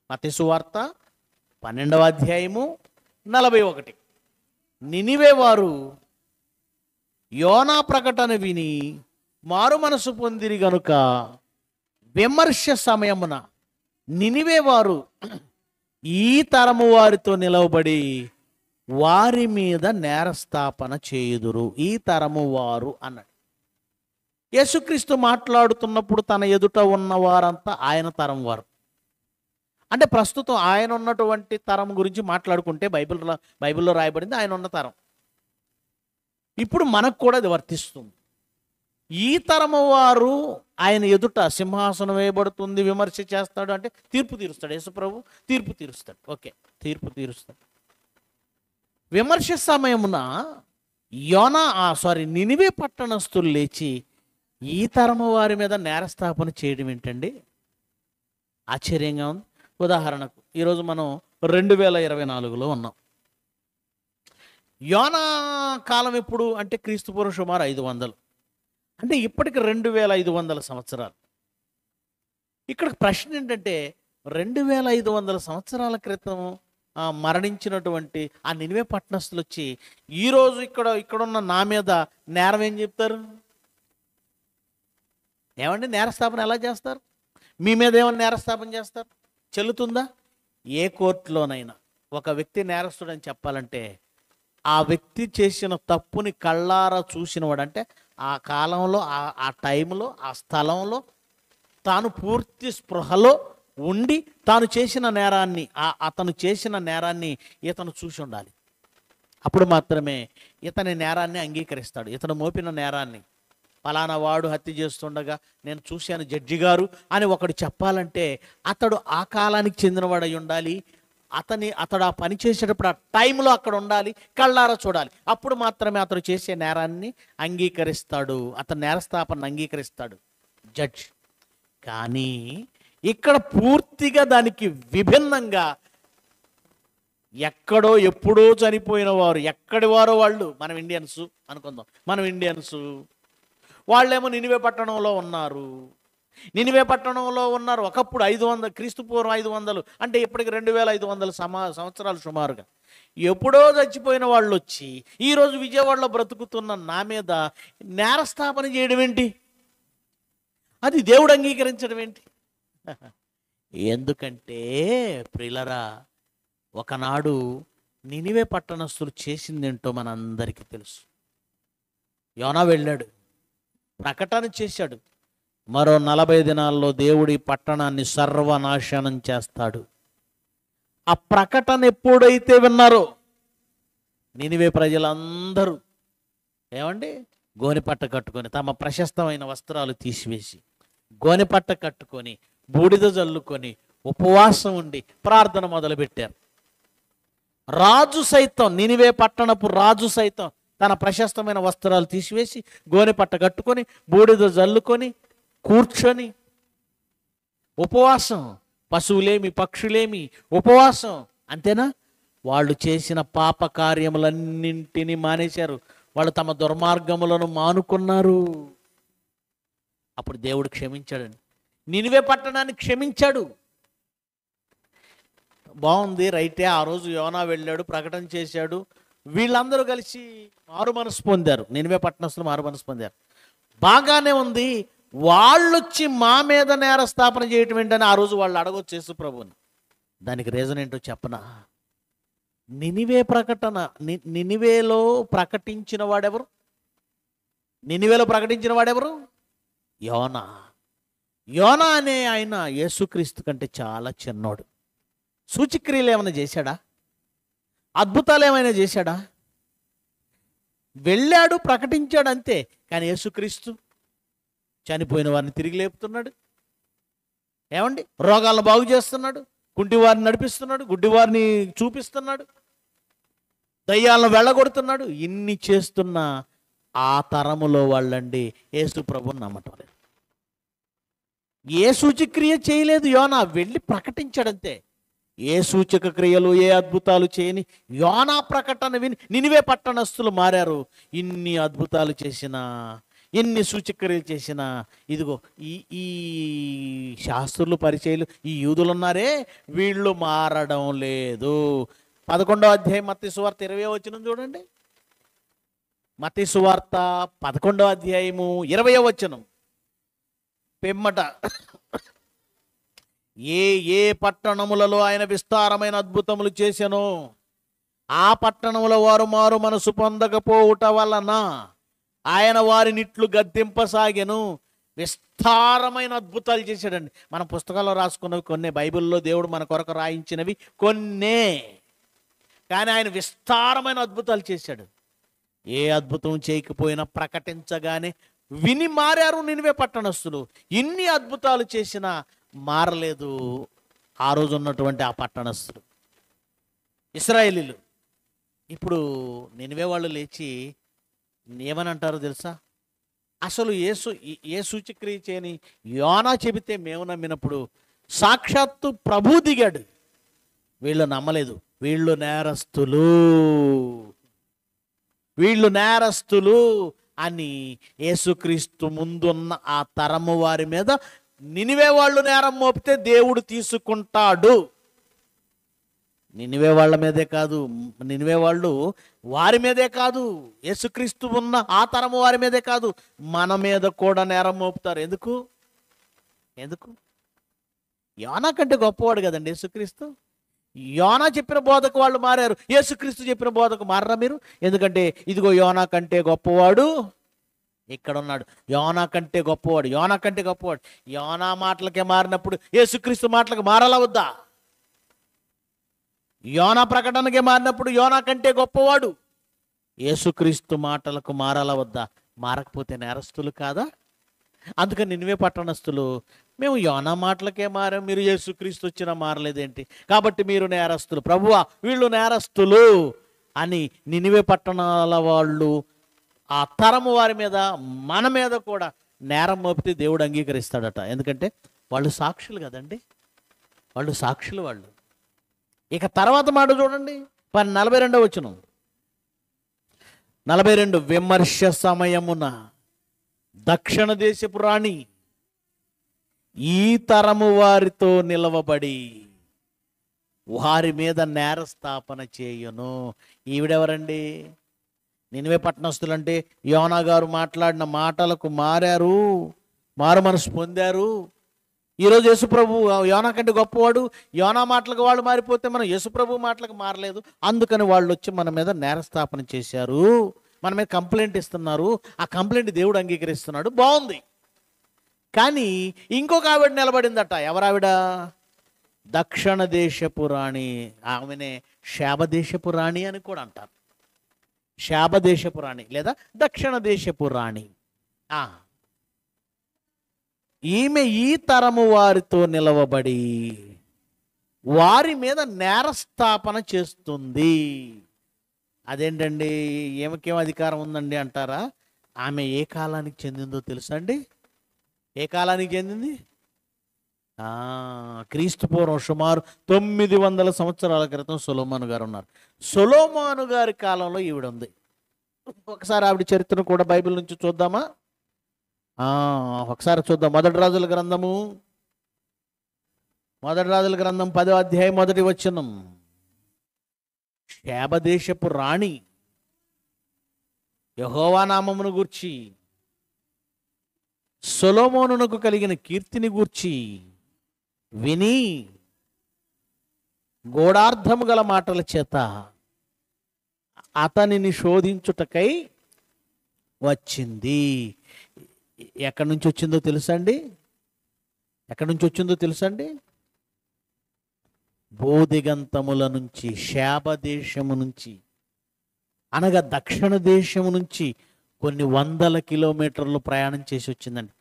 మత్తయి సువార్త 12వ అధ్యాయము 41. నినివే వారు యోనా ప్రకటన విని మారు మనసు పొందిరి గనుక విమర్శ సమయమున నినివే వారు ఈ తరము వారితో నిలవబడి వారి మీద నేరస్థాపన చేయుదురు. ఈ తరము వారు అన్నాడు. యేసుక్రీస్తు మాట్లాడుతున్నప్పుడు తన ఎదుట ఉన్న వారంతా ఆయన తరం వారు. అంటే ప్రస్తుతం ఆయన ఉన్నటువంటి తరం గురించి మాట్లాడుకుంటే బైబిల్లో రాయబడింది ఆయన ఉన్న తరం. ఇప్పుడు మనకు కూడా అది వర్తిస్తుంది. ఈ తరము వారు ఆయన ఎదుట సింహాసనం వేయబడుతుంది, విమర్శ చేస్తాడు అంటే తీర్పు తీరుస్తాడు. యేసుప్రభు తీర్పు తీరుస్తాడు. ఓకే, తీర్పు తీరుస్తాడు. విమర్శ సమయమున నినివే పట్టణస్థులు లేచి ఈ తరము వారి మీద నేరస్థాపన చేయడం ఏంటండి? ఆశ్చర్యంగా ఉంది. ఉదాహరణకు ఈరోజు మనం 2024లో ఉన్నాం. యోనా కాలం ఎప్పుడు అంటే క్రీస్తుపూర్వం సుమారు 500, అంటే ఇప్పటికి 2500 సంవత్సరాలు. ఇక్కడ ప్రశ్న ఏంటంటే 2500 సంవత్సరాల క్రితం మరణించినటువంటి ఆ నినివే పట్టణస్థులు వచ్చి ఈరోజు ఇక్కడున్న నా మీద నేరం ఏం చెప్తారు? ఏమండి, నేరస్థాపన ఎలా చేస్తారు? మీ మీద ఏమైనా నేరస్థాపన చేస్తారు? చెల్లుతుందా? ఏ కోర్టులోనైనా ఒక వ్యక్తి నేరస్తుడని చెప్పాలంటే ఆ వ్యక్తి చేసిన తప్పుని కళ్ళారా చూసినవాడు, అంటే ఆ కాలంలో ఆ టైంలో ఆ స్థలంలో తాను పూర్తి స్పృహలో ఉండి తాను చేసిన నేరాన్ని అతను చేసిన నేరాన్ని ఇతను చూసి ఉండాలి. అప్పుడు మాత్రమే ఇతని నేరాన్ని అంగీకరిస్తాడు. ఇతను మోపిన నేరాన్ని ఫలానా వాడు హత్య చేస్తుండగా నేను చూశాను జడ్జి గారు అని ఒకడు చెప్పాలంటే అతడు ఆ కాలానికి చెందినవాడై ఉండాలి. అతడు ఆ పని చేసేటప్పుడు ఆ టైంలో అక్కడ ఉండాలి, కళ్ళారా చూడాలి. అప్పుడు మాత్రమే అతడు చేసే నేరాన్ని అంగీకరిస్తాడు, అతని నేరస్థాపన అంగీకరిస్తాడు జడ్జ్. కానీ ఇక్కడ పూర్తిగా దానికి విభిన్నంగా ఎక్కడో ఎప్పుడో చనిపోయిన వారు, ఎక్కడి వారో వాళ్ళు, మనం ఇండియన్స్ అనుకుందాం, మనం ఇండియన్స్, వాళ్ళేమో నినివే పట్టణంలో ఉన్నారు. నినివే పట్టణంలో ఉన్నారు ఒకప్పుడు 500, క్రీస్తుపూర్వం 500 అంటే ఇప్పటికి 2500 సంవత్సరాలు సుమారుగా. ఎప్పుడో చచ్చిపోయిన వాళ్ళు వచ్చి ఈరోజు విజయవాడలో బ్రతుకుతున్న నా మీద నేరస్థాపన చేయడం ఏంటి? అది దేవుడు అంగీకరించడం ఏంటి? ఎందుకంటే ప్రియులరా, ఒకనాడు నినివే పట్టణస్థులు చేసిందేంటో మనందరికీ తెలుసు. యోనా వెళ్ళాడు, ప్రకటన చేశాడు. మరో 40 దినాల్లో దేవుడి పట్టణాన్ని సర్వనాశనం చేస్తాడు. ఆ ప్రకటన ఎప్పుడైతే విన్నారో నినివే ప్రజలందరూ ఏమండి, గోనెపట్ట కట్టుకొని తమ ప్రశస్తమైన వస్త్రాలు తీసివేసి గోనెపట్ట కట్టుకొని బూడిద జల్లుకొని ఉపవాసం ఉండి ప్రార్థన మొదలుపెట్టారు. రాజు సైతం, నినివే పట్టణపు రాజు సైతం తన ప్రశస్తమైన వస్త్రాలు తీసివేసి గోనెపట్ట కట్టుకొని బూడిద జల్లుకొని కూర్చొని ఉపవాసం. పశువులేమి పక్షులేమి ఉపవాసం. అంతేనా? వాళ్ళు చేసిన పాప కార్యములన్నింటినీ మానేశారు. వాళ్ళు తమ దుర్మార్గములను మానుకున్నారు. అప్పుడు దేవుడు క్షమించాడండి. నినివే పట్టణాన్ని క్షమించాడు. బాగుంది, రైటే. ఆ రోజు యోనా వెళ్ళాడు, ప్రకటన చేశాడు, వీళ్ళందరూ కలిసి మారు మనసు పొందారు. నినివే పట్టణస్థులు మారు మనసు పొందారు, బాగానే ఉంది. వాళ్ళొచ్చి మా మీద నేరస్థాపన చేయటం ఏంటని ఆ రోజు వాళ్ళు అడగొచ్చు యేసు ప్రభువుని. దానికి రీజన్ ఏంటో చెప్పనా? నినివే ప్రకటన, నినివేలో ప్రకటించిన వాడెవరు? నినివేలో ప్రకటించిన వాడెవరు? యోనా. యోనా అనే ఆయన యేసుక్రీస్తు కంటే చాలా చిన్నోడు. సూచక్రియలు ఏమైనా చేశాడా? అద్భుతాలు ఏమైనా చేశాడా? వెళ్ళాడు, ప్రకటించాడు, అంతే. కానీ యేసుక్రీస్తు చనిపోయిన వారిని తిరిగి లేపుతున్నాడు, ఏమండి, రోగాలను బాగు చేస్తున్నాడు, కుంటి వారిని నడిపిస్తున్నాడు, గుడ్డి వారిని చూపిస్తున్నాడు, దయ్యాలను వెళ్ళగొడుతున్నాడు. ఇన్ని చేస్తున్న ఆ తరములో వాళ్ళండి యేసు ప్రభువుని నమ్మటం లేదు. ఏ సూచక్రియ చేయలేదు యోనా, వెళ్ళి ప్రకటించాడంతే. ఏ సూచక క్రియలు, ఏ అద్భుతాలు చేయని యోనా ప్రకటన విని నినివే పట్టణస్థులు మారారు. ఇన్ని అద్భుతాలు చేసిన ఎన్ని సూచక్రియలు చేసినా ఇదిగో ఈ ఈ శాస్త్రులు పరిచయులు ఈ యూదులు ఉన్నారే వీళ్ళు మారడం లేదు. 11వ అధ్యాయం మత్తయి సువార్త 20వ వచనం చూడండి. మత్తయి సువార్త 11వ అధ్యాయము 20వ వచనం. పిమ్మట ఏ ఏ పట్టణములలో ఆయన విస్తారమైన అద్భుతములు చేసెనో ఆ పట్టణముల వారు మారు మనసు పొందకపోవుట వలన ఆయన వారినిట్లు గద్దింపసాగెను. విస్తారమైన అద్భుతాలు చేశాడండి. మన పుస్తకాల్లో రాసుకున్నవి కొన్నే, బైబిల్లో దేవుడు మన కొరకు రాయించినవి కొన్నే, కానీ ఆయన విస్తారమైన అద్భుతాలు చేశాడు. ఏ అద్భుతం చేయకపోయినా ప్రకటించగానే విని మారారు నినివే పట్టణస్థులు. ఇన్ని అద్భుతాలు చేసినా మారలేదు ఆ రోజు ఉన్నటువంటి ఆ పట్టణస్థులు, ఇశ్రాయేలీలు. ఇప్పుడు నినివే వాళ్ళు లేచి ఏమని అంటారో తెలుసా? అసలు ఏ సూచక్రియ చేయని యోనా చెబితే మేము నమ్మినప్పుడు సాక్షాత్తు ప్రభు దిగాడు. వీళ్ళు నమ్మలేదు. వీళ్ళు నేరస్తులు అని యేసుక్రీస్తు ముందున్న ఆ తరము వారి మీద నినివే వాళ్ళు నేరం మోపితే దేవుడు తీసుకుంటాడు. నినివే వాళ్ళ మీదే కాదు, నినివే వాళ్ళు వారి మీదే కాదు, యేసుక్రీస్తు ఉన్న ఆ తరము వారి మీదే కాదు, మన మీద కూడా నేరం మోపుతారు. ఎందుకు? యోనా కంటే గొప్పవాడు కదండి యేసుక్రీస్తు. యోనా చెప్పిన బోధకు వాళ్ళు మారారు, యేసుక్రీస్తు చెప్పిన బోధకు మారరా మీరు? ఎందుకంటే ఇదిగో యోనా కంటే గొప్పవాడు ఇక్కడ ఉన్నాడు. యోనా కంటే గొప్పవాడు. యోనా మాటలకే మారినప్పుడు యేసుక్రీస్తు మాటలకు మారాలా వద్దా? యోనా ప్రకటనకే మారినప్పుడు యోనా కంటే గొప్పవాడు యేసుక్రీస్తు మాటలకు మారాలా వద్దా? మారకపోతే నేరస్తులు కాదా? అందుకని నినివే పట్టణస్థులు మేము యోనా మాటలకే మారాం, మీరు యేసుక్రీస్తు వచ్చినా మారలేదేంటి, కాబట్టి మీరు నేరస్తులు, ప్రభువా వీళ్ళు నేరస్తులు అని నినివే పట్టణాల వాళ్ళు ఆ తరము వారి మీద మన మీద కూడా నేరం మోపితే దేవుడు అంగీకరిస్తాడట. ఎందుకంటే వాళ్ళు సాక్షులు కదండి, వాళ్ళు సాక్షులు వాళ్ళు. ఇక తర్వాత మాట చూడండి, 42వ వచనం. 42 విమర్శ సమయమున దక్షిణ దేశపు రాణి ఈ తరము వారితో నిలవబడి వారి మీద నేరస్థాపన చేయును. ఈవిడెవరండి? నినివే పట్టణస్థులంటే యోనా గారు మాట్లాడిన మాటలకు మారారు, మారు మనసు పొందారు. ఈరోజు యేసుప్రభు యోనా కంటే గొప్పవాడు, యోనా మాటలకు వాళ్ళు మారిపోతే మనం యేసుప్రభు మాటలకు మారలేదు, అందుకని వాళ్ళు వచ్చి మన మీద నేరస్థాపన చేశారు, మన మీద కంప్లైంట్ ఇస్తున్నారు. ఆ కంప్లైంట్ దేవుడు అంగీకరిస్తున్నాడు, బాగుంది. కానీ ఇంకొక ఆవిడ నిలబడిందట. ఎవరావిడ? దక్షిణ దేశపు రాణి. ఆమెనే శాబదేశపు రాణి అని కూడా అంటారు. శాబదేశపు రాణి లేదా దక్షిణ దేశపు రాణి. ఈమె ఈ తరము వారితో నిలవబడి వారి మీద నేరస్థాపన చేస్తుంది. అదేంటండి, ఏమకేం అధికారం ఉందండి అంటారా? ఆమె ఏ కాలానికి చెందిందో తెలుసా అండి? ఏ కాలానికి చెందింది? క్రీస్తు పూర్వం సుమారు 900 సంవత్సరాల క్రితం సొలొమోను గారు ఉన్నారు. సొలొమోను గారి కాలంలో ఈవిడ ఉంది. ఒకసారి ఆవిడ చరిత్రను కూడా బైబిల్ నుంచి చూద్దామా? ఒకసారి చూద్దాం. మొదటి రాజుల గ్రంథం 10వ అధ్యాయం 1వ వచనం. శాబదేశపు రాణి యెహోవా నామమును గూర్చి సొలొమోనునకు కలిగిన కీర్తిని గూర్చి విని గూఢార్థము గల మాటల చేత అతనిని శోధించుటకై వచ్చింది. ఎక్కడి నుంచి వచ్చిందో తెలుసా అండి? భూదిగంతముల నుంచి, శాబదేశము నుంచి, అనగా దక్షిణ దేశము నుంచి కొన్ని 100 కిలోమీటర్లు ప్రయాణం చేసి వచ్చిందండి.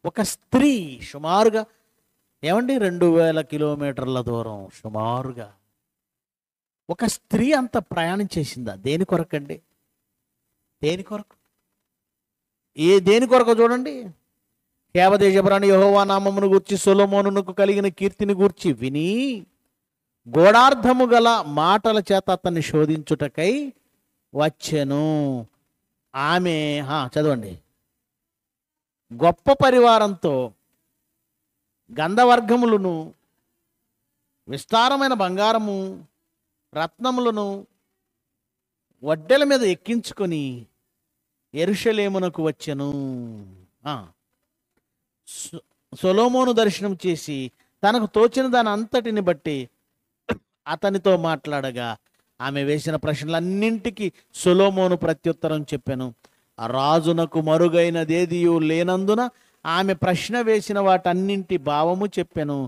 ఒక స్త్రీ సుమారుగా ఏమండి 2000 కిలోమీటర్ల దూరం సుమారుగా ఒక స్త్రీ అంత ప్రయాణం చేసిందా? దేని కొరకండి? దేని కొరకు చూడండి. శాబదేశపురాణి యెహోవా నామమును గూర్చి సొలొమోనునకు కలిగిన కీర్తిని గూర్చి విని గూఢార్థము గల మాటల చేత అతన్ని శోధించుటకై వచ్చెను. ఆమె చదవండి. గొప్ప పరివారంతో గంధవర్గములను, విస్తారమైన బంగారము, రత్నములను వడ్డెల మీద ఎక్కించుకొని యెరూషలేమునకు వచ్చెను. సొలొమోను దర్శనం చేసి తనకు తోచిన దాని అంతటిని బట్టి అతనితో మాట్లాడగా ఆమె వేసిన ప్రశ్నలన్నింటికి సొలొమోను ప్రత్యుత్తరం చెప్పెను. రాజునకు మరుగైనదేదియూ లేనందున ఆమె ప్రశ్న వేసిన వాటన్నింటి భావము చెప్పెను.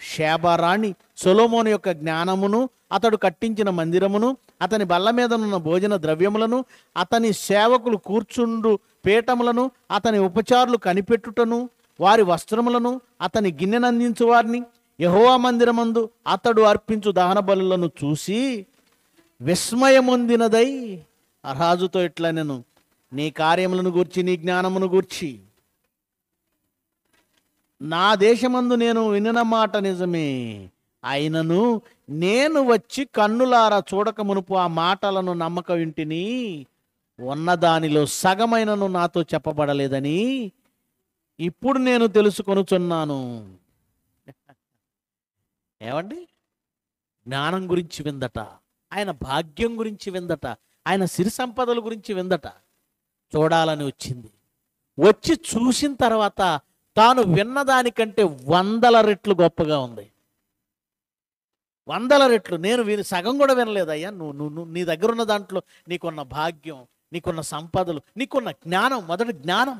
షేబారాణి సొలొమోను యొక్క జ్ఞానమును, అతడు కట్టించిన మందిరమును, అతని బల్ల మీదనున్న భోజన ద్రవ్యములను, అతని సేవకులు కూర్చుండు పీఠములను, అతని ఉపచారులు కనిపెట్టుటను, వారి వస్త్రములను, అతని గిన్నెనందించు వారిని, యెహోవా మందిరమందు అతడు అర్పించు దహన బలులను చూసి విస్మయమొందినదై రాజుతో ఇట్లనెను, నీ కార్యములను గూర్చి, నీ జ్ఞానమును గూర్చి నా దేశమందు నేను వినిన మాట నిజమే. అయినను నేను వచ్చి కన్నులారా చూడక మునుపు ఆ మాటలను నమ్మక వింటిని, ఉన్నదానిలో సగమైనను నాతో చెప్పబడలేదని ఇప్పుడు నేను తెలుసుకొనుచున్నాను. ఏమండి? జ్ఞానం గురించి విందట, ఆయన భాగ్యం గురించి విందట, ఆయన సిరి సంపదల గురించి విందట. చూడాలని వచ్చింది. వచ్చి చూసిన తర్వాత తాను విన్నదానికంటే 100 రెట్లు గొప్పగా ఉంది. 100 రెట్లు. నేను సగం కూడా వినలేదయ్యా. నువ్వు నీ దగ్గర ఉన్న దాంట్లో నీకున్న భాగ్యం, నీకున్న సంపదలు, నీకున్న జ్ఞానం, మొదటి జ్ఞానం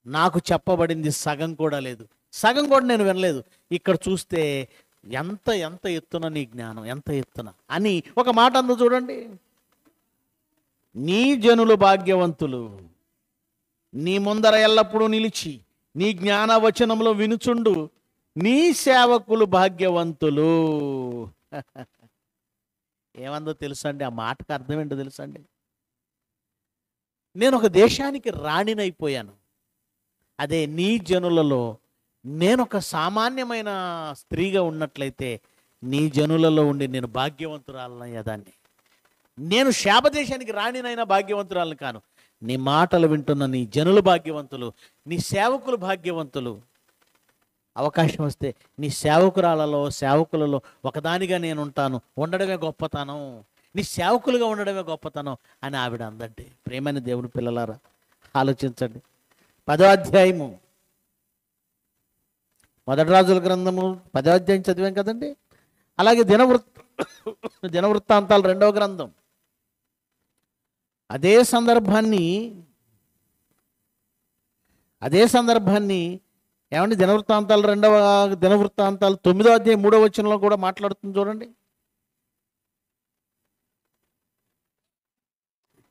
నాకు చెప్పబడింది సగం కూడా లేదు. సగం కూడా నేను వినలేదు. ఇక్కడ చూస్తే ఎంత ఎంత ఎత్తున నీ జ్ఞానం, ఎంత ఎత్తున అని ఒక మాట అందు చూడండి. నీ జనులు భాగ్యవంతులు, నీ ముందర ఎల్లప్పుడూ నిలిచి నీ జ్ఞాన వచనంలో వినుచుండు నీ సేవకులు భాగ్యవంతులు. ఏమందో తెలుసండి? ఆ మాటకు అర్థం ఏంటో తెలుసండి? నేను ఒక దేశానికి రాణినైపోయాను. అదే నీ జనులలో నేను ఒక సామాన్యమైన స్త్రీగా ఉన్నట్లయితే నీ జనులలో ఉండి నేను భాగ్యవంతురాలనయ్యా. దాన్ని నేను శాపదేశానికి రాణినైనా భాగ్యవంతురాలను కాను. నీ మాటలు వింటున్న నీ జనులు భాగ్యవంతులు, నీ సేవకులు భాగ్యవంతులు. అవకాశం వస్తే నీ సేవకులలో ఒకదానిగా నేను ఉంటాను, ఉండడమే గొప్పతనం, నీ సేవకులుగా ఉండడమే గొప్పతనం అని ఆవిడ అందండి. ప్రేమైన దేవుని పిల్లలారా, ఆలోచించండి. 10వ అధ్యాయము, మొదటి రాజుల గ్రంథము 10వ అధ్యాయం చదివాం కదండి. అలాగే దినవృత్తాంతాలు 2వ గ్రంథం, అదే సందర్భాన్ని ఏమండి, దినవృత్తాంతాలు 9వ అధ్యాయం 3వ వచనంలో కూడా మాట్లాడుతుంది చూడండి.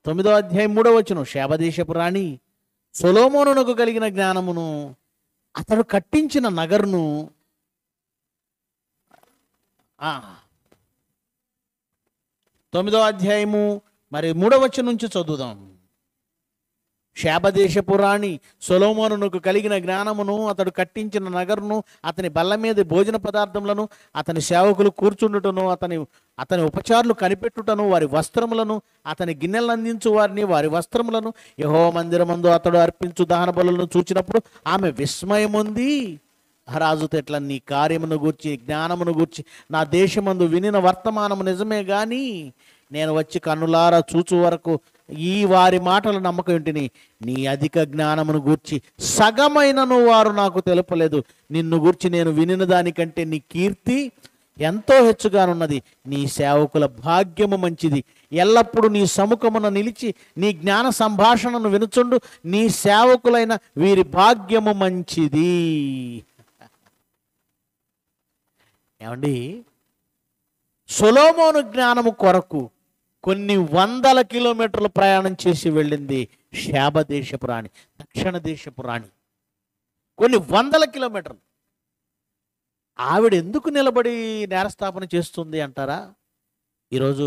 9వ అధ్యాయం 3వ వచనం, శాబదేశపు రాణి సొలొమోనునకు కలిగిన జ్ఞానమును, అతడు కట్టించిన నగరును. 9వ అధ్యాయము మరి 3వ వచనం నుంచి చదువుదాం. శాబదేశపు రాణి సొలొమోనునకు కలిగిన జ్ఞానమును, అతడు కట్టించిన నగరును, అతని బల్ల మీద భోజన పదార్థములను, అతని సేవకులు కూర్చుండుటను, అతని ఉపచారులు కనిపెట్టుటను, వారి వస్త్రములను, అతని గిన్నెలను అందించు వారిని, వారి వస్త్రములను, యెహోవా మందిరమందు అతడు అర్పించు దహన బలులను చూచినప్పుడు ఆమె విస్మయముంది. రాజుతో ఇట్లా, నీ కార్యమును గూర్చి, జ్ఞానమును గూర్చి నా దేశమందు వినిన వర్తమానము నిజమే గాని నేను వచ్చి కన్నులారా చూచు వరకు ఈ వారి మాటలు నమ్మకం ఏంటిని, నీ అధిక జ్ఞానమును గూర్చి సగమైనను వారు నాకు తెలుపలేదు. నిన్ను గూర్చి నేను వినిన దానికంటే నీ కీర్తి ఎంతో హెచ్చుగానున్నది. నీ సేవకుల భాగ్యము మంచిది. ఎల్లప్పుడూ నీ సముఖమున నిలిచి నీ జ్ఞాన సంభాషణను వినుచుండు నీ సేవకులైన వీరి భాగ్యము మంచిది. ఏమండి, సొలొమోను జ్ఞానము కొరకు కొన్ని 100 కిలోమీటర్లు ప్రయాణం చేసి వెళ్ళింది శాబదేశపు రాణి, దక్షిణ దేశపు రాణి. కొన్ని 100 కిలోమీటర్లు. ఆవిడ ఎందుకు నిలబడి నేరస్థాపన చేస్తుంది అంటారా? ఈరోజు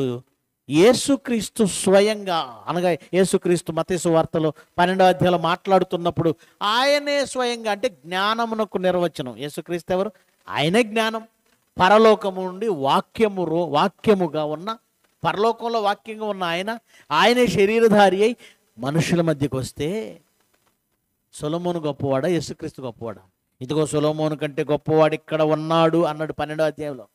యేసుక్రీస్తు స్వయంగా, అనగా యేసుక్రీస్తు మత్తయి సువార్తలో 12వ అధ్యాయంలో మాట్లాడుతున్నప్పుడు ఆయనే స్వయంగా, అంటే జ్ఞానమునకు నిర్వచనం. యేసుక్రీస్తు ఎవరు? ఆయనే జ్ఞానం. పరలోకము నుండి వాక్యముగా ఉన్న పరలోకంలో వాక్యంగా ఉన్న ఆయనే శరీరధారి అయి మనుషుల మధ్యకు వస్తే సొలొమోను గొప్పవాడా, యేసుక్రీస్తు గొప్పవాడా? ఇదిగో సొలొమోను కంటే గొప్పవాడు ఇక్కడ ఉన్నాడు అన్నాడు 12వ అధ్యాయంలో.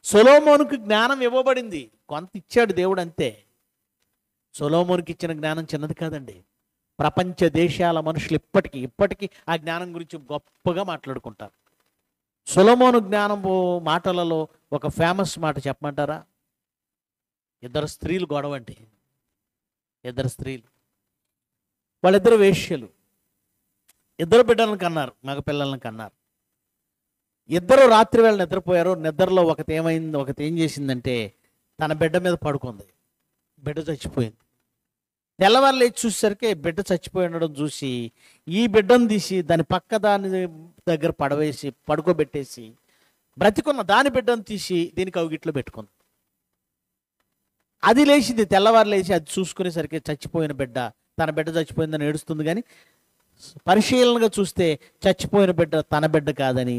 సొలొమోనుకు జ్ఞానం ఇవ్వబడింది, కొంత ఇచ్చాడు దేవుడు అంతే. సొలొమోనుకి ఇచ్చిన జ్ఞానం చిన్నది కాదండి. ప్రపంచ దేశాల మనుషులు ఇప్పటికీ ఆ జ్ఞానం గురించి గొప్పగా మాట్లాడుకుంటారు. సొలొమోను జ్ఞానం మాటలలో ఒక ఫేమస్ మాట చెప్పమంటారా? ఇద్దరు స్త్రీలు గొడవండి. ఇద్దరు స్త్రీలు, వాళ్ళిద్దరు వేశ్యలు, ఇద్దరు బిడ్డలను కన్నారు, మగ పిల్లలను కన్నారు. ఇద్దరు రాత్రి వేళ నిద్రపోయారు. నిద్రలో ఒకటి ఏం చేసిందంటే తన బిడ్డ మీద పడుకుంది. బిడ్డ చచ్చిపోయింది. తెల్లవారు లేచి చూసేసరికి బిడ్డ చచ్చిపోయి ఉండడం చూసి ఈ బిడ్డను తీసి దాని పక్క దాని దగ్గర పడుకోబెట్టేసి బ్రతికున్న దాని బిడ్డను తీసి దీనికి అవిగిట్లో పెట్టుకుంది. అది లేచింది, తెల్లవారు లేచి అది చూసుకునేసరికి చచ్చిపోయిన బిడ్డ, తన బిడ్డ చచ్చిపోయిందని ఏడుస్తుంది. కానీ పరిశీలనగా చూస్తే చచ్చిపోయిన బిడ్డ తన బిడ్డ కాదని,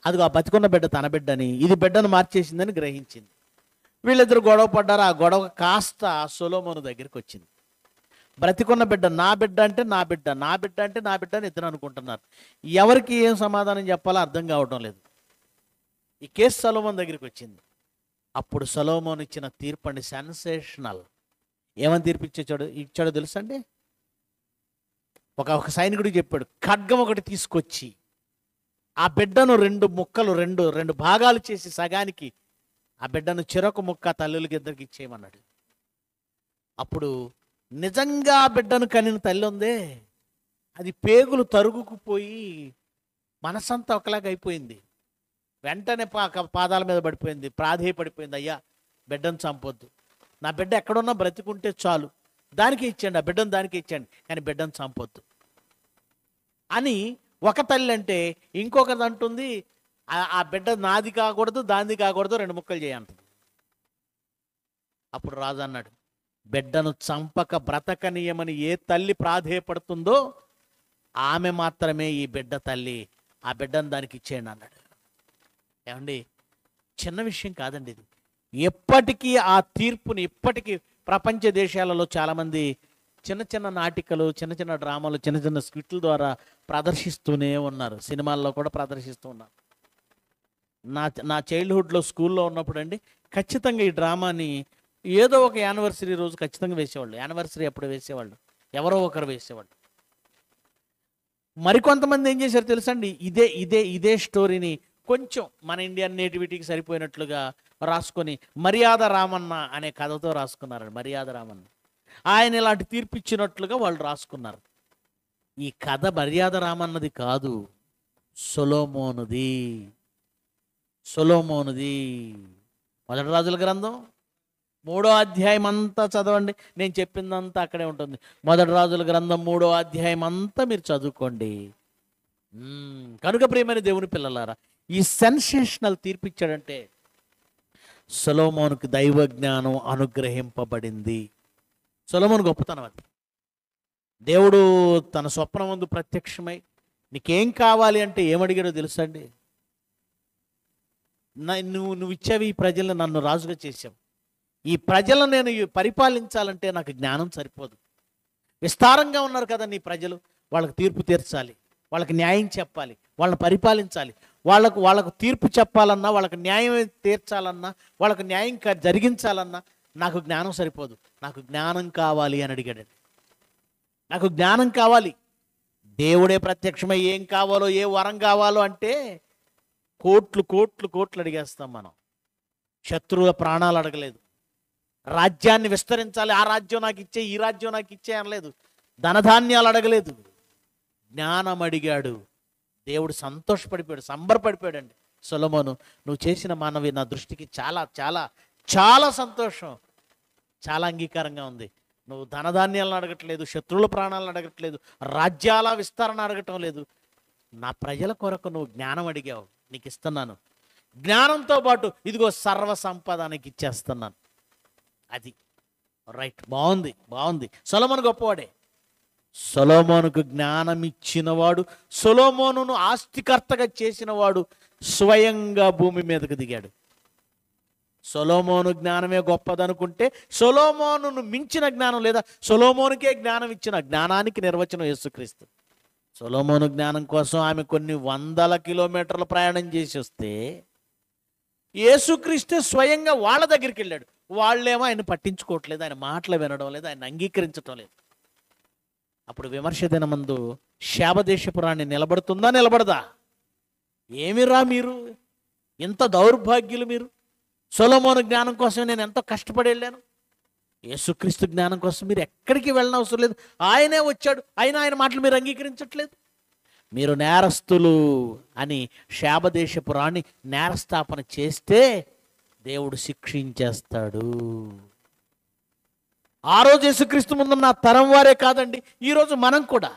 అదిగో ఆ బతికున్న బిడ్డ తన బిడ్డని, ఇది బిడ్డను మార్చేసిందని గ్రహించింది. వీళ్ళిద్దరు గొడవ పడ్డారు. ఆ గొడవ కాస్త సొలొమోను దగ్గరికి వచ్చింది. బ్రతికున్న బిడ్డ నా బిడ్డ అంటే నా బిడ్డ, నా బిడ్డ అంటే నా బిడ్డ అని ఇద్దరు అనుకుంటున్నారు. ఎవరికి ఏం సమాధానం చెప్పాలో అర్థం కావటం లేదు. ఈ కేసు సొలొమోను దగ్గరికి వచ్చింది. అప్పుడు సొలొమోను ఇచ్చిన తీర్పు అండి సెన్సేషనల్. ఏమని తీర్పు ఇచ్చాడో తెలుసా అండి? ఒక సైనికుడు చెప్పాడు, ఖడ్గం ఒకటి తీసుకొచ్చి ఆ బిడ్డను రెండు భాగాలు చేసి సగానికి ఆ బిడ్డను చెరొక ముక్క తల్లులకి ఇద్దరికి ఇచ్చేయమన్నాడు. అప్పుడు నిజంగా ఆ బిడ్డను కనిన తల్లి ఉందే, అది పేగులు తరుగుకుపోయి మనసంతా ఒకలాగా అయిపోయింది. వెంటనే పాదాల మీద పడిపోయింది, ప్రాధేయపడిపోయింది, అయ్యా బిడ్డను చంపొద్దు, నా బిడ్డ ఎక్కడున్నా బ్రతికుంటే చాలు, దానికి ఇచ్చేయండి, ఆ బిడ్డను దానికి ఇచ్చేయండి, కానీ బిడ్డను చంపొద్దు అని ఒక తల్లి అంటే, ఇంకొకది అంటుంది ఆ బిడ్డ నాది కాకూడదు, దానిది కాకూడదు, 2 ముక్కలు చేయంటుంది. అప్పుడు రాజు అన్నాడు, బిడ్డను చంపక బ్రతకనీయమని ఏ తల్లి ప్రాధేయపడుతుందో ఆమె మాత్రమే ఈ బిడ్డ తల్లి, ఆ బిడ్డను దానికి ఇచ్చేయండి అన్నాడు. ఏమండి, చిన్న విషయం కాదండి ఇది. ఎప్పటికీ ఆ తీర్పుని ఇప్పటికీ ప్రపంచ దేశాలలో చాలామంది చిన్న చిన్న నాటికలు, చిన్న చిన్న డ్రామాలు, చిన్న చిన్న స్క్రిప్ట్ల ద్వారా ప్రదర్శిస్తూనే ఉన్నారు. సినిమాల్లో కూడా ప్రదర్శిస్తూ ఉన్నారు. నా చైల్డ్హుడ్లో స్కూల్లో ఉన్నప్పుడు అండి ఖచ్చితంగా ఈ డ్రామాని ఏదో ఒక యానివర్సరీ రోజు ఖచ్చితంగా వేసేవాళ్ళు. యానివర్సరీ అప్పుడు వేసేవాళ్ళు, ఎవరో ఒకరు వేసేవాళ్ళు. మరికొంతమంది ఏం చేశారు తెలుసండి, ఇదే స్టోరీని కొంచెం మన ఇండియన్ నేటివిటీకి సరిపోయినట్లుగా రాసుకొని మర్యాద రామన్న అనే కథతో రాసుకున్నారండి. మర్యాద రామన్న ఆయన ఇలాంటి తీర్పిచ్చినట్లుగా వాళ్ళు రాసుకున్నారు. ఈ కథ మర్యాద రామన్నది కాదు, సొలొమోనుది. మొదటి రాజుల గ్రంథం 3వ అధ్యాయం అంతా చదవండి. నేను చెప్పిందంతా అక్కడే ఉంటుంది. మొదటి రాజుల గ్రంథం 3వ అధ్యాయం అంతా మీరు చదువుకోండి. కనుక ప్రియమైన దేవుని పిల్లలారా, ఈ సెన్సేషనల్ తీర్పిచ్చాడంటే సొలొమోనుకు దైవ జ్ఞానం అనుగ్రహింపబడింది. సొలొమోను గొప్పతనం అది. దేవుడు తన స్వప్నం ముందు ప్రత్యక్షమై నీకేం కావాలి అంటే ఏమడిగాడో తెలుసండి? నువ్వు ఇచ్చేవి ఈ ప్రజలను, నన్ను రాజుగా చేసావు, ఈ ప్రజలను నేను పరిపాలించాలంటే నాకు జ్ఞానం సరిపోదు. విస్తారంగా ఉన్నారు కదా నీ ప్రజలు, వాళ్ళకు తీర్పు తీర్చాలి, వాళ్ళకి న్యాయం చెప్పాలి, వాళ్ళని పరిపాలించాలి, వాళ్ళకు తీర్పు చెప్పాలన్నా, వాళ్ళకి న్యాయం తీర్చాలన్నా, వాళ్ళకు న్యాయం జరిగించాలన్నా నాకు జ్ఞానం సరిపోదు, నాకు జ్ఞానం కావాలి అని అడిగాడు. నాకు జ్ఞానం కావాలి. దేవుడే ప్రత్యక్షమై ఏం కావాలో, ఏ వరం కావాలో అంటే కోట్లు అడిగేస్తాం మనం. శత్రువుల ప్రాణాలు అడగలేదు, రాజ్యాన్ని విస్తరించాలి, ఆ రాజ్యం నాకు ఇచ్చే, ఈ రాజ్యం నాకు ఇచ్చే అనలేదు, ధనధాన్యాలు అడగలేదు, జ్ఞానం అడిగాడు. దేవుడు సంతోషపడిపోయాడు, సంబరపడిపోయాడండి. సొలొమోను, నువ్వు చేసిన మానవి నా దృష్టికి చాలా చాలా చాలా సంతోషం, చాలా అంగీకారంగా ఉంది. నువ్వు ధనధాన్యాలను అడగట్లేదు, శత్రువుల ప్రాణాలను అడగట్లేదు, రాజ్యాల విస్తరణ అడగటం లేదు, నా ప్రజల కొరకు నువ్వు జ్ఞానం అడిగావు, నీకు ఇస్తున్నాను. జ్ఞానంతో పాటు ఇదిగో సర్వ సంపద నీకు ఇచ్చేస్తున్నాను. అది రైట్, బాగుంది. సొలొమోను గొప్పవాడే. సొలొమోనుకు జ్ఞానం ఇచ్చినవాడు, సొలొమోనును ఆస్తికర్తగా చేసినవాడు స్వయంగా భూమి మీదకు దిగాడు. సొలొమోను జ్ఞానమే గొప్పదనుకుంటే సొలొమోనును మించిన జ్ఞానం లేదా సొలొమోనుకే జ్ఞానం ఇచ్చిన జ్ఞానానికి నిర్వచనం యేసుక్రీస్తు. సొలొమోను జ్ఞానం కోసం ఆమె కొన్ని వందల కిలోమీటర్ల ప్రయాణం చేసి వస్తే యేసుక్రీస్తు స్వయంగా వాళ్ళ దగ్గరికి వెళ్ళాడు. వాళ్ళేమో ఆయన పట్టించుకోవట్లేదు, ఆయన మాటలు వినడం లేదు, ఆయన అంగీకరించడం లేదు. అప్పుడు విమర్శ దినమందు శాపదేశపురాణి నిలబడుతుందా నిలబడదా? ఏమిరా మీరు, ఇంత దౌర్భాగ్యులు మీరు! సొలొమోను జ్ఞానం కోసం నేను ఎంతో కష్టపడి వెళ్ళాను, యేసుక్రీస్తు జ్ఞానం కోసం మీరు ఎక్కడికి వెళ్ళిన అవసరం లేదు, ఆయనే వచ్చాడు, అయినా ఆయన మాటలు మీరు అంగీకరించట్లేదు, మీరు నేరస్తులు అని శాపదేశపు రాణి నేరస్థాపన చేస్తే దేవుడు శిక్షించేస్తాడు. ఆ రోజు యేసుక్రీస్తు ముందున్న తరం వారే కాదండి, ఈరోజు మనం కూడా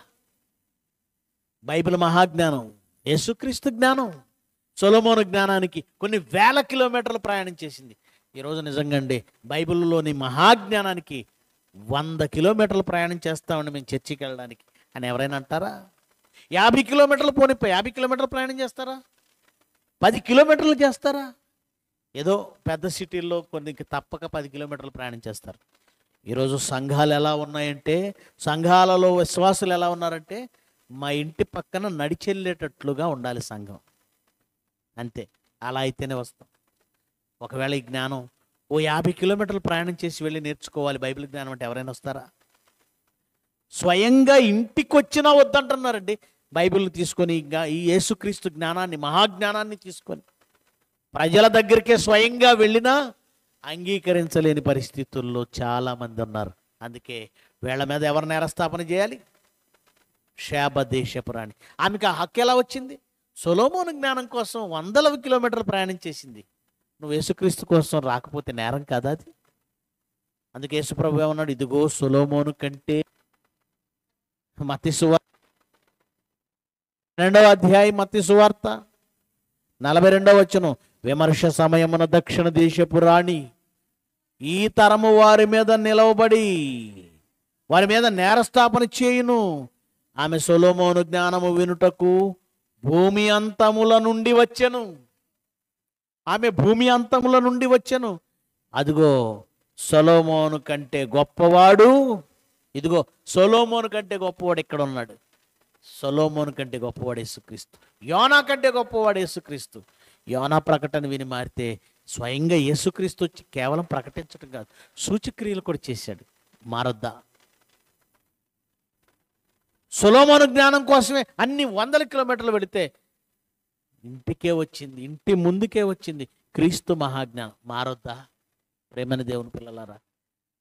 బైబిల్ మహాజ్ఞానం, యేసుక్రీస్తు జ్ఞానం సొలొమోను జ్ఞానానికి కొన్ని వేల కిలోమీటర్లు ప్రయాణం చేసింది. ఈరోజు నిజంగా అండి బైబిల్లోని మహాజ్ఞానానికి 100 కిలోమీటర్లు ప్రయాణం చేస్తామండి మేము చర్చికి వెళ్ళడానికి అని ఎవరైనా అంటారా? 50 కిలోమీటర్లు పోనిపోయి 50 కిలోమీటర్లు ప్రయాణం చేస్తారా? 10 కిలోమీటర్లు చేస్తారా? ఏదో పెద్ద సిటీల్లో కొన్ని తప్పక 10 కిలోమీటర్లు ప్రయాణం చేస్తారు. ఈరోజు సంఘాలు ఎలా ఉన్నాయంటే, సంఘాలలో విశ్వాసులు ఎలా ఉన్నారంటే, మా ఇంటి పక్కన నడిచెళ్ళేటట్లుగా ఉండాలి సంఘం, అంతే. అలా అయితేనే వస్తాం. ఒకవేళ ఈ జ్ఞానం ఓ 50 కిలోమీటర్లు ప్రయాణం చేసి వెళ్ళి నేర్చుకోవాలి బైబిల్ జ్ఞానం అంటే ఎవరైనా వస్తారా? స్వయంగా ఇంటికి వచ్చినా వద్దంటున్నారండి. బైబిల్ తీసుకొని ఈ యేసుక్రీస్తు జ్ఞానాన్ని, మహాజ్ఞానాన్ని తీసుకొని ప్రజల దగ్గరికే స్వయంగా వెళ్ళినా అంగీకరించలేని పరిస్థితుల్లో చాలామంది ఉన్నారు. అందుకే వీళ్ళ మీద ఎవరు నేరస్థాపన చేయాలి? శాపదేశపురాణి. ఆమెకు ఆ హక్కు ఎలా వచ్చింది? సొలొమోను జ్ఞానం కోసం వందల కిలోమీటర్లు ప్రయాణం చేసింది. నువ్వు యేసుక్రీస్తు కోసం రాకపోతే నేరం కాదా అది? అందుకే యేసుప్రభు ఏమన్నాడు? ఇదిగో సొలొమోను కంటే, మత్తయి సువార్త 2వ అధ్యాయం, మత్తయి సువార్త 42వ వచనం, విమర్శ సమయమున దక్షిణ దేశపు రాణి ఈ తరము వారి మీద నిలవబడి వారి మీద నేరస్థాపన చేయును. ఆమె సొలొమోను జ్ఞానము వినుటకు భూమి అంతముల నుండి వచ్చెను. ఆమె భూమి అంతముల నుండి వచ్చెను. అదిగో సొలొమోను కంటే గొప్పవాడు, ఇదిగో సొలొమోను కంటే గొప్పవాడు ఇక్కడ ఉన్నాడు. సొలొమోను కంటే గొప్పవాడు యేసుక్రీస్తు. యోనా కంటే గొప్పవాడు యేసుక్రీస్తు. యోనా ప్రకటన విని మారితే స్వయంగా యేసుక్రీస్తు వచ్చి కేవలం ప్రకటించడం కాదు, సూచక్రియలు కూడా చేశాడు. మారొద్దా? సొలొమోను జ్ఞానం కోసమే అన్ని 100 కిలోమీటర్లు వెళితే ఇంటికే వచ్చింది, ఇంటి ముందుకే వచ్చింది క్రీస్తు మహాజ్ఞానం. మారొద్దా? ప్రేమని దేవుని పిల్లలారా,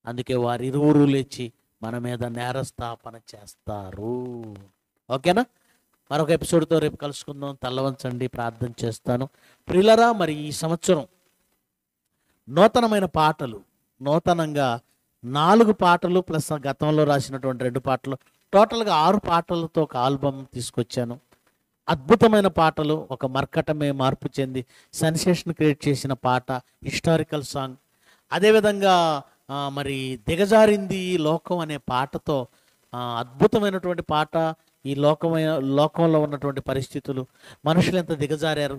అందుకే వారిరువురు లేచి మన మీద నేరస్థాపన చేస్తారు. ఓకేనా? మరొక ఎపిసోడ్తో రేపు కలుసుకుందాం. తల్లవంచండి, ప్రార్థన చేస్తాను. ప్రియులరా, మరి ఈ సంవత్సరం నూతనమైన పాటలు, నూతనంగా 4 పాటలు ప్లస్ గతంలో రాసినటువంటి 2 పాటలు, టోటల్గా 6 పాటలతో ఒక ఆల్బమ్ తీసుకొచ్చాను. అద్భుతమైన పాటలు, ఒక మర్కటమే మార్పు చెంది సెన్సేషన్ క్రియేట్ చేసిన పాట, హిస్టారికల్ సాంగ్. అదేవిధంగా మరి దిగజారింది ఈ లోకం అనే పాటతో అద్భుతమైనటువంటి పాట. ఈ లోకంలో ఉన్నటువంటి పరిస్థితులు, మనుషులు ఎంత దిగజారారు,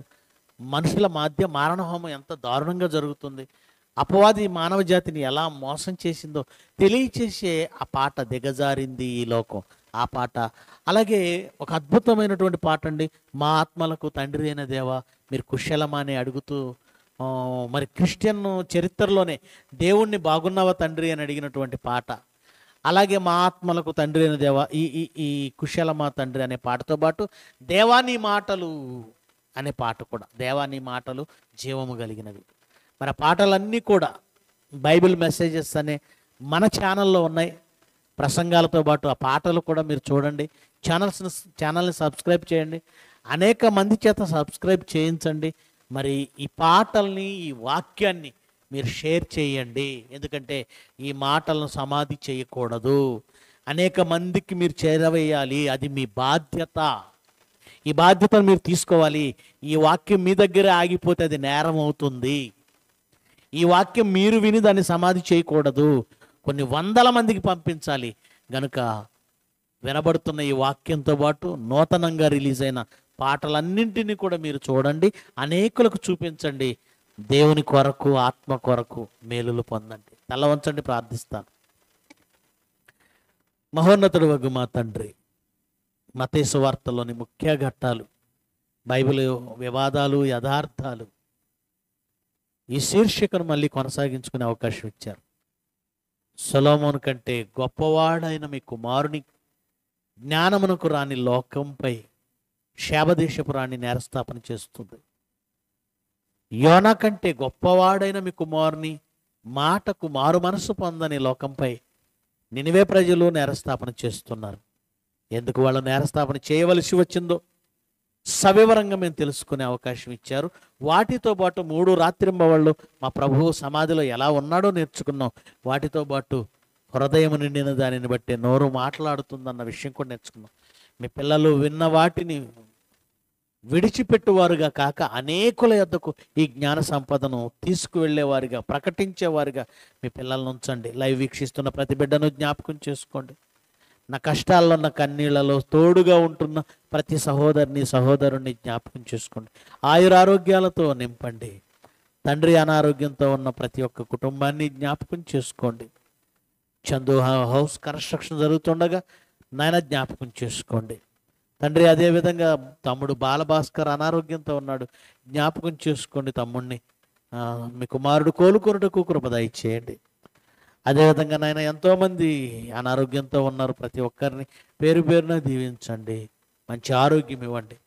మనుషుల మధ్య మారణహోమం ఎంత దారుణంగా జరుగుతుంది, అపవాది మానవ జాతిని ఎలా మోసం చేసిందో తెలియచేసే ఆ పాట దిగజారింది ఈ లోకం, ఆ పాట. అలాగే ఒక అద్భుతమైనటువంటి పాట అండి, మా ఆత్మలకు తండ్రి అయిన దేవా మీరు కుశలమా అని అడుగుతూ, మరి క్రిస్టియన్ చరిత్రలోనే దేవుణ్ణి బాగున్నావా తండ్రి అని అడిగినటువంటి పాట. అలాగే మా ఆత్మలకు తండ్రి అయిన దేవా ఈ కుశలమా తండ్రి అనే పాటతో పాటు దేవాని మాటలు అనే పాట కూడా, దేవాని మాటలు జీవము కలిగినవి. మరి ఆ పాటలన్నీ కూడా బైబిల్ మెసేజెస్ అనే మన ఛానల్లో ఉన్నాయి. ప్రసంగాలతో పాటు ఆ పాటలు కూడా మీరు చూడండి. ఛానల్ని సబ్స్క్రైబ్ చేయండి, అనేక మంది చేత సబ్స్క్రైబ్ చేయించండి. మరి ఈ పాటల్ని, ఈ వాక్యాన్ని మీరు షేర్ చేయండి. ఎందుకంటే ఈ మాటలను సమాధి చేయకూడదు, అనేక మందికి మీరు చేరవేయాలి. అది మీ బాధ్యత. ఈ బాధ్యతను మీరు తీసుకోవాలి. ఈ వాక్యం మీ దగ్గరే ఆగిపోతే అది నేరం అవుతుంది. ఈ వాక్యం మీరు విని దాన్ని సమాధి చేయకూడదు, కొన్ని 100 మందికి పంపించాలి. గనుక వినబడుతున్న ఈ వాక్యంతో పాటు నూతనంగా రిలీజ్ అయిన పాటలన్నింటినీ కూడా మీరు చూడండి, అనేకులకు చూపించండి. దేవుని కొరకు, ఆత్మ కొరకు మేలులు పొందండి. తల వంచండి, ప్రార్థిస్తాను. మహోన్నతుడు వగ్గు మా తండ్రి, మత్తయి సువార్తలోని ముఖ్య ఘట్టాలు, బైబిల్ వివాదాలు, యథార్థాలు, ఈ శీర్షికను మళ్ళీ కొనసాగించుకునే అవకాశం ఇచ్చారు. సొలొమోను కంటే గొప్పవాడైన మీ కుమారుని జ్ఞానమునకు రాని లోకంపై శాపదేశపు రాణి నేరస్థాపన చేస్తుంది. యోనా కంటే గొప్పవాడైన మీ కుమారుని మాటకు మారు మనసు పొందని లోకంపై నినివే ప్రజలు నేరస్థాపన చేస్తున్నారు. ఎందుకు వాళ్ళు నేరస్థాపన చేయవలసి వచ్చిందో సవివరంగా మేము తెలుసుకునే అవకాశం ఇచ్చారు. వాటితో పాటు 3 రాత్రింబవళ్ళు మా ప్రభువు సమాధిలో ఎలా ఉన్నాడో నేర్చుకున్నాం. వాటితో పాటు హృదయం నిండిన దానిని బట్టి నోరు మాట్లాడుతుందన్న విషయం కూడా నేర్చుకున్నాం. మీ పిల్లలు విన్న వాటిని విడిచిపెట్టువారుగా కాక అనేకుల యొద్దకు ఈ జ్ఞాన సంపదను తీసుకువెళ్ళేవారిగా, ప్రకటించేవారిగా మీ పిల్లలను ఉంచండి. లైవ్ వీక్షిస్తున్న ప్రతి బిడ్డను జ్ఞాపకం చేసుకోండి. నా కష్టాల్లో, నా కన్నీళ్లలో తోడుగా ఉంటున్న ప్రతి సహోదరిని, సహోదరుని జ్ఞాపకం చేసుకోండి. ఆయురారోగ్యాలతో నింపండి. తండ్రి, అనారోగ్యంతో ఉన్న ప్రతి ఒక్క కుటుంబాన్ని జ్ఞాపకం చేసుకోండి. చందు హౌస్ కన్స్ట్రక్షన్ జరుగుతుండగా నాయన జ్ఞాపకం చేసుకోండి తండ్రి. అదేవిధంగా తమ్ముడు బాలభాస్కర్ అనారోగ్యంతో ఉన్నాడు, జ్ఞాపకం చేసుకోండి తమ్ముడిని. మీ కుమారుడు కోలుకొనుటకు కృప దయచేయండి. అదేవిధంగా నాయన ఎంతోమంది అనారోగ్యంతో ఉన్నారు, ప్రతి ఒక్కరిని పేరు పేరున దీవించండి, మంచి ఆరోగ్యం ఇవ్వండి.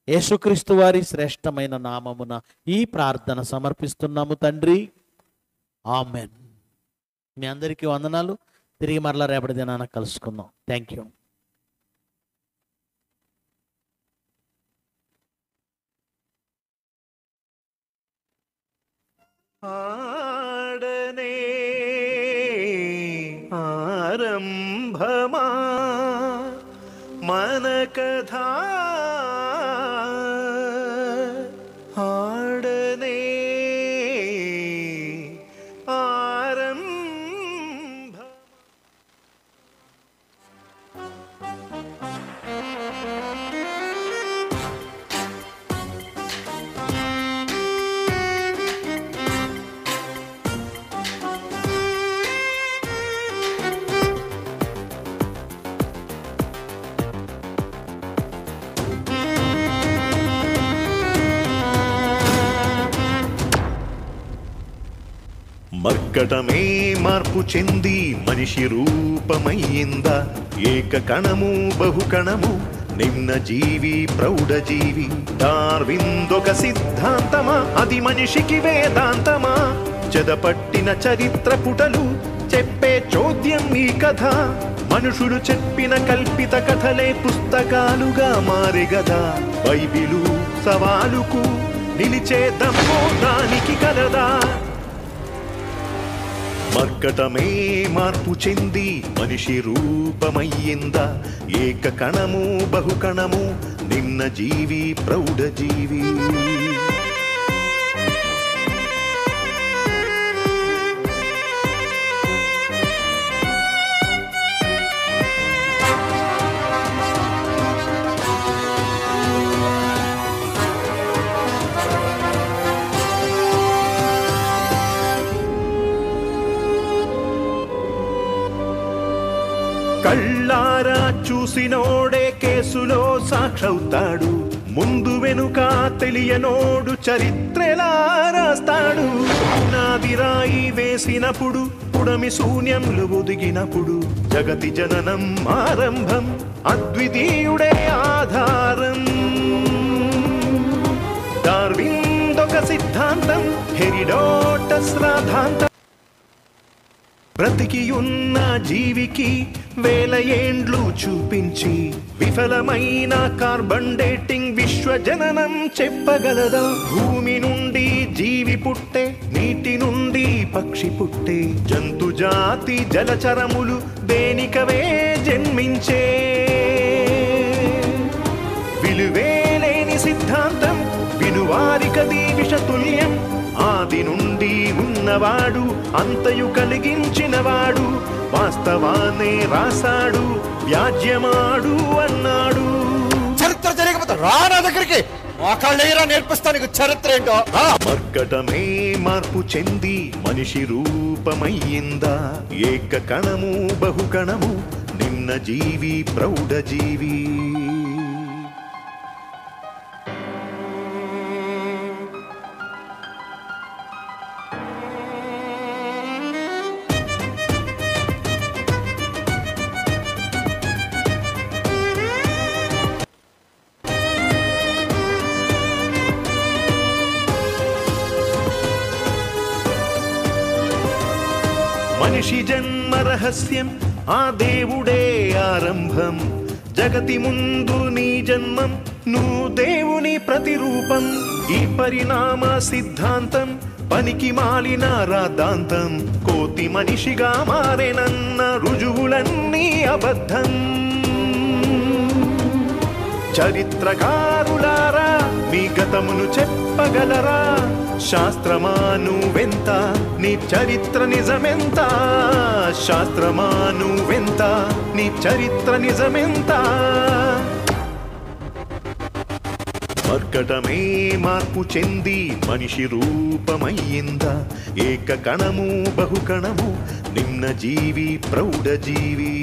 యేసుక్రీస్తు వారి శ్రేష్టమైన నామమున ఈ ప్రార్థన సమర్పిస్తున్నాము తండ్రి, ఆమెన్. మీ అందరికీ వందనాలు. తిరిగి మరలా రేపటి దినాన కలుసుకుందాం. Thank you. ఆడనే ఆరంభమా మన కథ, ఆడనే ఆరంభ. మర్కటమే మార్పు చెంది మనిషి రూపమయ్యిందా, ఏక కణము బహుకణము నిన్న జీవి ప్రౌఢజీవి. డార్విందొక సిద్ధాంతమా, అది మనిషికి వేదాంతమా? చెదపట్టిన చరిత్ర పుటలు చెప్పే చోద్యం ఈ కథ. మనుషులు చెప్పిన కల్పిత కథలే పుస్తకాలుగా మారెగదా. బైబిలు సవాలుకు నిలిచే దమ్మో దానికి కలదా? మర్కటమే మార్పు చెంది మనిషి రూపమయ్యిందా, ఏక కణము బహుకణము నిన్న జీవి ప్రౌఢజీవి. కళ్ళారా చూసినోడే కేసులో సాక్షవుతాడు, ముందు వెనుక తెలియనోడు చరిత్రలా రాస్తాడు. పునాది రాయి వేసినప్పుడు, పుడమి శూన్యంలో ఒదిగినప్పుడు, జగతి జననం ఆరంభం, అద్వితీయుడే ఆధారం. డార్విన్దొక సిద్ధాంతం, హెరిడోటస్ రాధాంతం. బ్రతికి ఉన్న జీవికి వేల ఏండ్లు చూపించి విఫలమైన కార్బన్ డేటింగ్ విశ్వజననం చెప్పగలదా? భూమి నుండి జీవి పుట్టే, నీటి నుండి పక్షి పుట్టే, జంతు జాతి జలచరములు దేనికవే జన్మించే. విలువేలేని సిద్ధాంతం విలువారికది విషతుల్యం. ఆది నుండి ఉన్నవాడు, అంతయు కలిగించినవాడు, వాస్తవాన్నే రాశాడు, వ్యాజ్యమాడు అన్నాడు. చరిత్ర జరిగిపోతా రా నా దగ్గరికి. మోకాళ్ళేరా నేర్పిస్తానికి చరిత్ర ఏంటో. మర్కటమే మార్పు చెంది మనిషి రూపమయ్యిందా, ఏక కణము బహుకణము నిమ్న జీవి ప్రౌఢ జీవి. మనిషి జన్మ రహస్యం ఆ దేవుడే ఆరంభం, జగతి ముందు నీ జన్మం నువ్వు దేవుని ప్రతిరూపం. ఈ పరిణామ సిద్ధాంతం పనికి మాలిన రాద్ధాంతం, కోతి మనిషిగా మారేనన్న రుజువులన్నీ అబద్ధం. చరిత్రకారులారా మీ గతమును చెప్పగలరా, శాస్త్రమా నువ్వెంత నీ చరిత్ర నిజమెంత, శాస్త్రమా నువ్వెంత నీ చరిత్ర నిజమెంత. మర్కటమే మార్పు చెంది మనిషి రూపమయ్యిందా, ఏక కణము బహుకణము నిమ్న జీవి ప్రౌఢ జీవి.